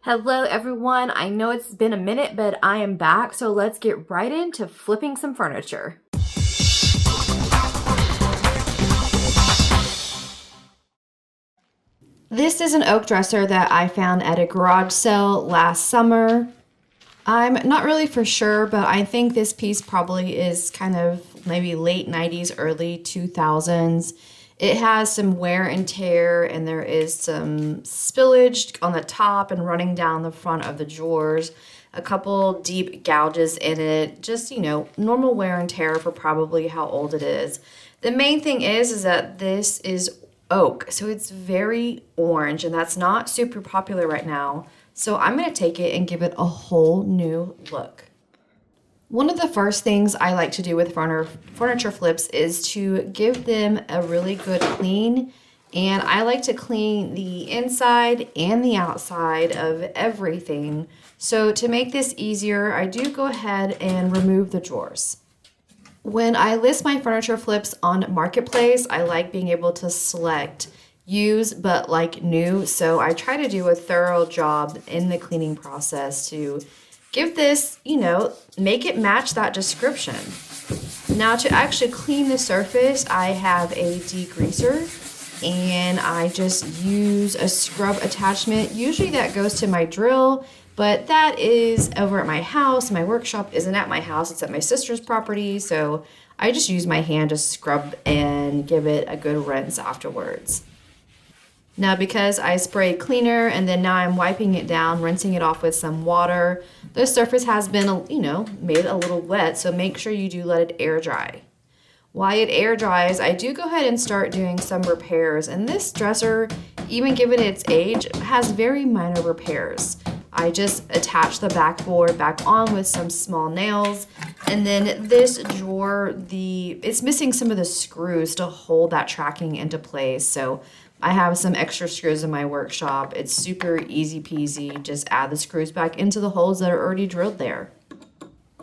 Hello, everyone. I know it's been a minute, but I am back, so let's get right into flipping some furniture. This is an oak dresser that I found at a garage sale last summer. I'm not really for sure, but I think this piece probably is kind of maybe late 90s, early 2000s. It has some wear and tear, and there is some spillage on the top and running down the front of the drawers. A couple deep gouges in it, just, normal wear and tear for probably how old it is. The main thing is that this is oak, so it's very orange, and that's not super popular right now. So I'm going to take it and give it a whole new look. One of the first things I like to do with furniture flips is to give them a really good clean. And I like to clean the inside and the outside of everything. So to make this easier, I do go ahead and remove the drawers. When I list my furniture flips on Marketplace, I like being able to select use but like new. So I try to do a thorough job in the cleaning process to give this, make it match that description. Now to actually clean the surface, I have a degreaser and I just use a scrub attachment. Usually that goes to my drill, but that is over at my house. My workshop isn't at my house, it's at my sister's property. So I just use my hand to scrub and give it a good rinse afterwards. Now, because I spray cleaner and then now I'm wiping it down, rinsing it off with some water, the surface has been, made a little wet, so make sure you do let it air dry. While it air dries, I do go ahead and start doing some repairs, and this dresser, even given its age, has very minor repairs. I just attach the backboard back on with some small nails, and then this drawer, it's missing some of the screws to hold that tracking into place, so I have some extra screws in my workshop. It's super easy peasy. Just add the screws back into the holes that are already drilled there.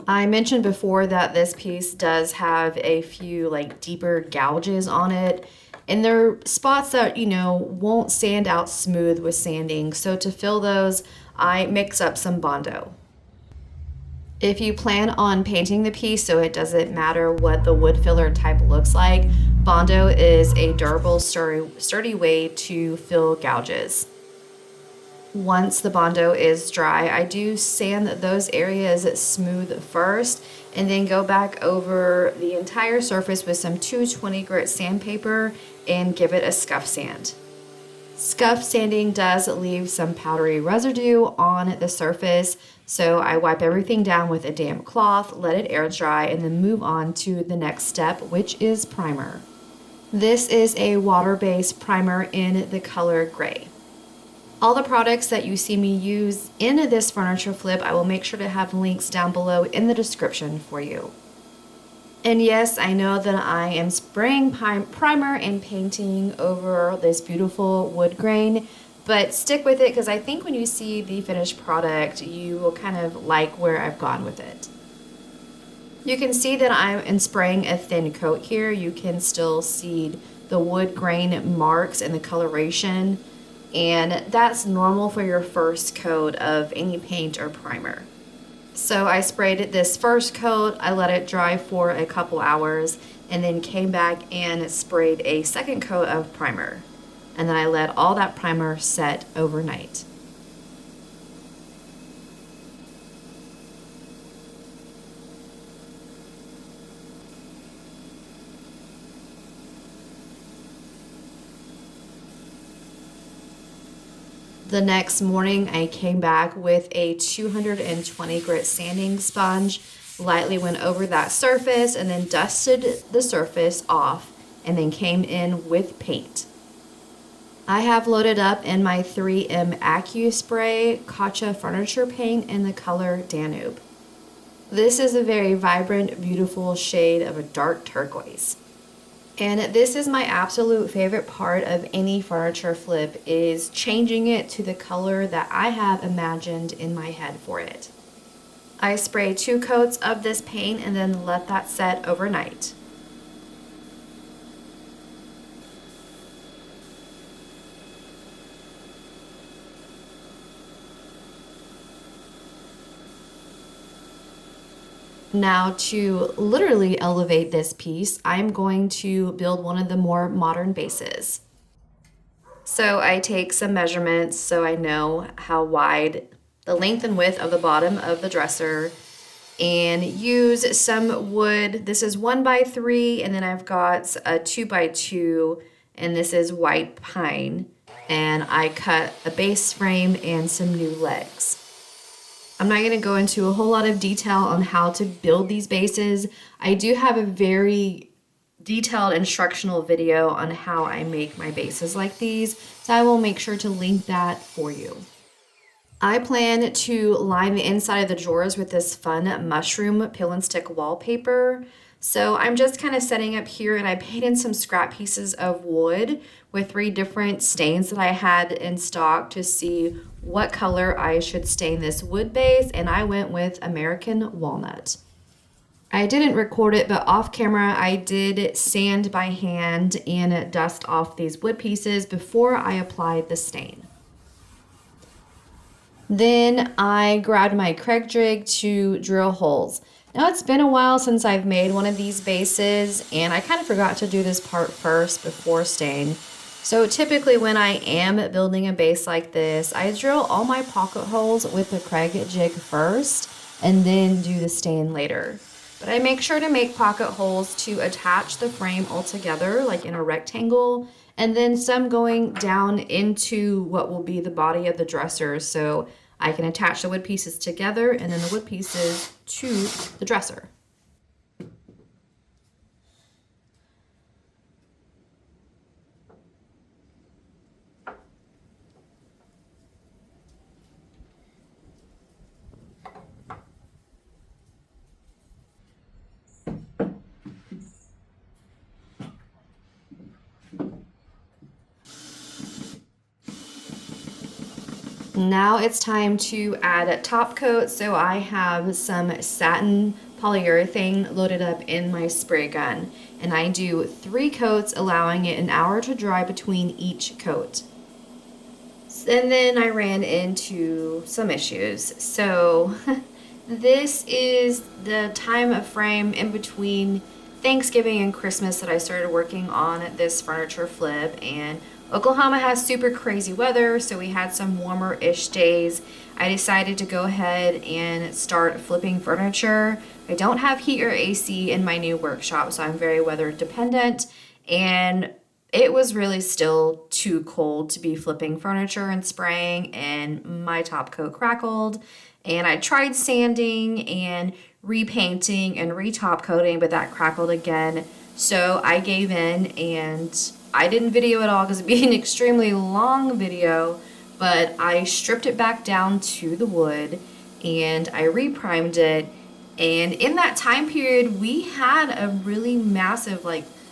I mentioned before that this piece does have a few deeper gouges on it, and they're spots that, won't sand out smooth with sanding. So to fill those, I mix up some Bondo. If you plan on painting the piece so it doesn't matter what the wood filler type looks like, Bondo is a durable, sturdy way to fill gouges. Once the Bondo is dry, I do sand those areas smooth first and then go back over the entire surface with some 220 grit sandpaper and give it a scuff sand. Scuff sanding does leave some powdery residue on the surface, so I wipe everything down with a damp cloth, let it air dry, and then move on to the next step, which is primer. This is a water-based primer in the color gray. All the products that you see me use in this furniture flip, I will make sure to have links down below in the description for you. And yes, I know that I am spraying primer and painting over this beautiful wood grain, but stick with it because I think when you see the finished product, you will kind of like where I've gone with it. You can see that I'm spraying a thin coat here. You can still see the wood grain marks and the coloration, and that's normal for your first coat of any paint or primer. So I sprayed this first coat, I let it dry for a couple hours, and then came back and sprayed a second coat of primer. And then I let all that primer set overnight. The next morning, I came back with a 220 grit sanding sponge, lightly went over that surface, and then dusted the surface off, and then came in with paint. I have loaded up in my 3M AccuSpray Kacha furniture paint in the color Danube. This is a very vibrant, beautiful shade of a dark turquoise. And this is my absolute favorite part of any furniture flip, is changing it to the color that I have imagined in my head for it. I spray 2 coats of this paint and then let that set overnight. Now, to literally elevate this piece, I'm going to build one of the more modern bases. So I take some measurements so I know how wide the length and width of the bottom of the dresser, and use some wood. This is 1x3, and then I've got a 2x2, and this is white pine. And I cut a base frame and some new legs. I'm not going to go into a whole lot of detail on how to build these bases. I do have a very detailed instructional video on how I make my bases like these, so I will make sure to link that for you. I plan to line the inside of the drawers with this fun mushroom peel and stick wallpaper. So I'm just kind of setting up here, and I painted some scrap pieces of wood with 3 different stains that I had in stock to see what color I should stain this wood base, and I went with American walnut. I didn't record it, but off camera I did sand by hand and dust off these wood pieces before I applied the stain. Then I grabbed my Craig jig to drill holes. Now it's been a while since I've made one of these bases, and I kind of forgot to do this part first before stain. So typically when I am building a base like this, I drill all my pocket holes with the Craig jig first and then do the stain later. But I make sure to make pocket holes to attach the frame all together, like in a rectangle, and then some going down into what will be the body of the dresser, so I can attach the wood pieces together and then the wood pieces to the dresser. Now it's time to add top coat, so I have some satin polyurethane loaded up in my spray gun, and I do 3 coats, allowing it an hour to dry between each coat. And then I ran into some issues. So this is the time frame in between Thanksgiving and Christmas that I started working on this furniture flip, and Oklahoma has super crazy weather, so we had some warmer-ish days. I decided to go ahead and start flipping furniture. I don't have heat or AC in my new workshop, so I'm very weather dependent, and it was really still too cold to be flipping furniture and spraying, and my top coat crackled. And I tried sanding and repainting and re-top coating, but that crackled again. So I gave in, and I didn't video it all because it'd be an extremely long video, but I stripped it back down to the wood and I reprimed it. And in that time period, we had a really massive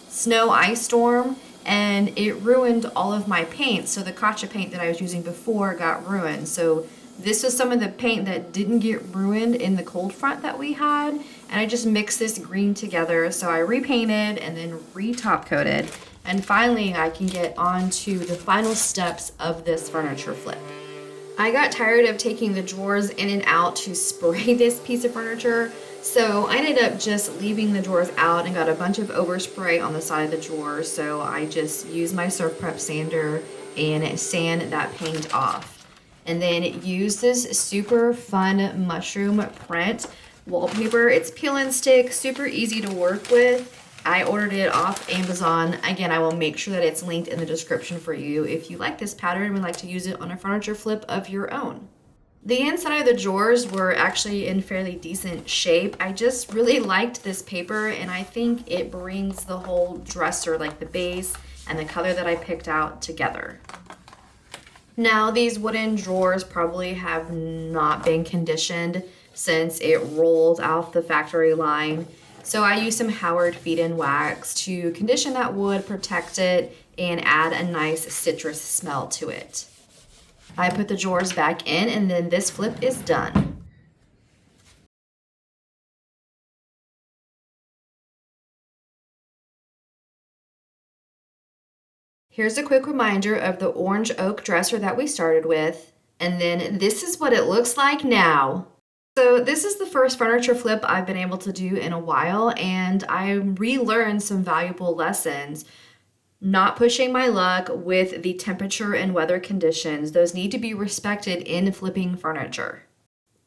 snow ice storm, and it ruined all of my paint. So the Kacha paint that I was using before got ruined. So this was some of the paint that didn't get ruined in the cold front that we had, and I just mixed this green together. So I repainted and then re-top coated, and finally I can get on to the final steps of this furniture flip. I got tired of taking the drawers in and out to spray this piece of furniture, so I ended up just leaving the drawers out and got a bunch of overspray on the side of the drawers. So I just used my Surf Prep sander and sand that paint off. And then use this super fun mushroom print wallpaper. It's peel and stick, super easy to work with. I ordered it off Amazon. Again, I will make sure that it's linked in the description for you if you like this pattern and would like to use it on a furniture flip of your own. The inside of the drawers were actually in fairly decent shape. I just really liked this paper, and I think it brings the whole dresser, like the base and the color that I picked out, together. Now, these wooden drawers probably have not been conditioned since it rolled off the factory line. So I used some Howard feed-in wax to condition that wood, protect it, and add a nice citrus smell to it. I put the drawers back in, and then this flip is done. Here's a quick reminder of the orange oak dresser that we started with, and then this is what it looks like now. So this is the first furniture flip I've been able to do in a while, and I relearned some valuable lessons. Not pushing my luck with the temperature and weather conditions. Those need to be respected in flipping furniture.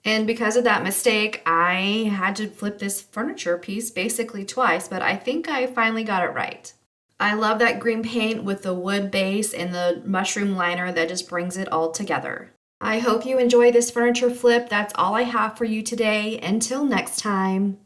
And because of that mistake, I had to flip this furniture piece basically twice, but I think I finally got it right. I love that green paint with the wood base and the mushroom liner that just brings it all together. I hope you enjoy this furniture flip. That's all I have for you today. Until next time.